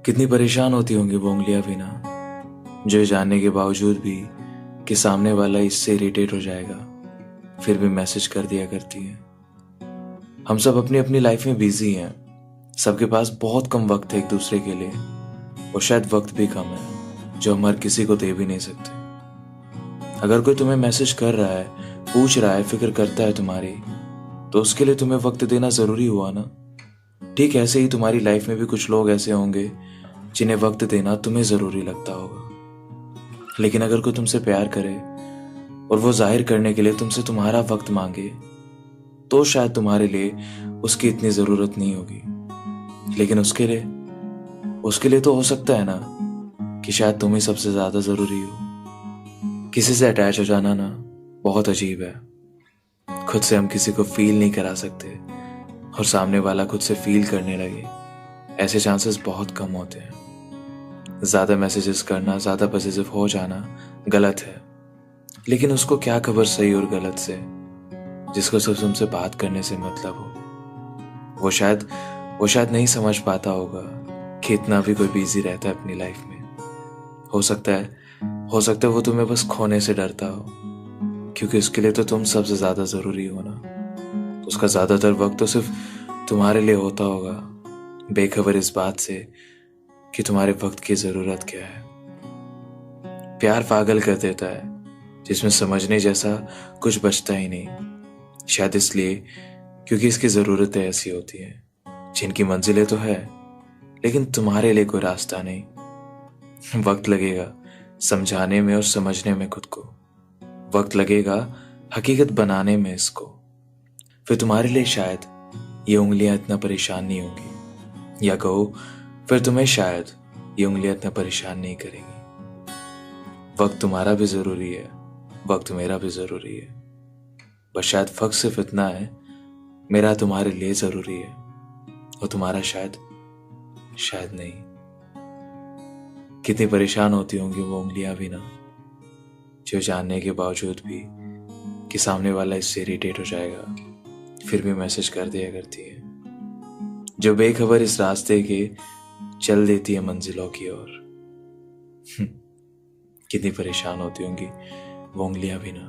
कितनी परेशान होती होंगी वो उंगलियां भी ना, जो ये जानने के बावजूद भी कि सामने वाला इससे इरिटेट हो जाएगा, फिर भी मैसेज कर दिया करती है। हम सब अपनी अपनी लाइफ में बिजी हैं, सबके पास बहुत कम वक्त है एक दूसरे के लिए, और शायद वक्त भी कम है जो हम हर किसी को दे भी नहीं सकते। अगर कोई तुम्हें मैसेज कर रहा है, पूछ रहा है, फिक्र करता है तुम्हारी, तो उसके लिए तुम्हें वक्त देना जरूरी हुआ ना। ठीक ऐसे ही तुम्हारी लाइफ में भी कुछ लोग ऐसे होंगे जिन्हें वक्त देना तुम्हें जरूरी लगता होगा। लेकिन अगर कोई तुमसे प्यार करे और वो जाहिर करने के लिए तुमसे तुम्हारा वक्त मांगे, तो शायद तुम्हारे लिए उसकी इतनी जरूरत नहीं होगी। लेकिन उसके लिए तो हो सकता है ना कि शायद तुम ही सबसे ज्यादा जरूरी हो। किसी से अटैच हो जाना ना बहुत अजीब है। खुद से हम किसी को फील नहीं करा सकते, और सामने वाला खुद से फील करने लगे, ऐसे चांसेस बहुत कम होते हैं। ज्यादा मैसेजेस करना, ज्यादा पॉजिटिव हो जाना गलत है, लेकिन उसको क्या खबर सही और गलत से, जिसको सिर्फ तुमसे बात करने से मतलब हो। वो शायद नहीं समझ पाता होगा कि इतना भी कोई बिजी रहता है अपनी लाइफ में। हो सकता है वो तुम्हें बस खोने से डरता हो, क्योंकि उसके लिए तो तुम सबसे ज्यादा जरूरी हो ना। उसका ज्यादातर वक्त तो सिर्फ तुम्हारे लिए होता होगा, बेखबर इस बात से कि तुम्हारे वक्त की जरूरत क्या है। प्यार पागल कर देता है, जिसमें समझने जैसा कुछ बचता ही नहीं। शायद इसलिए क्योंकि इसकी जरूरतें ऐसी होती हैं जिनकी मंजिलें तो है, लेकिन तुम्हारे लिए कोई रास्ता नहीं। वक्त लगेगा समझाने में और समझने में खुद को, वक्त लगेगा हकीकत बनाने में इसको। फिर तुम्हारे लिए शायद ये उंगलियां इतना परेशान नहीं होंगी, या कहो फिर तुम्हें शायद ये उंगलियां इतना परेशान नहीं करेंगी। वक्त तुम्हारा भी जरूरी है, वक्त मेरा भी जरूरी है, बस शायद फर्क सिर्फ इतना है, मेरा तुम्हारे लिए जरूरी है और तुम्हारा शायद नहीं। कितनी परेशान होती होंगी वो उंगलियां भी ना, जो जानने के बावजूद भी कि सामने वाला इससे इरिटेट हो जाएगा, फिर भी मैसेज कर दिया करती है, जो बेखबर इस रास्ते के चल देती है मंजिलों की ओर। कितनी परेशान होती होंगी वो उंगलियां भी ना।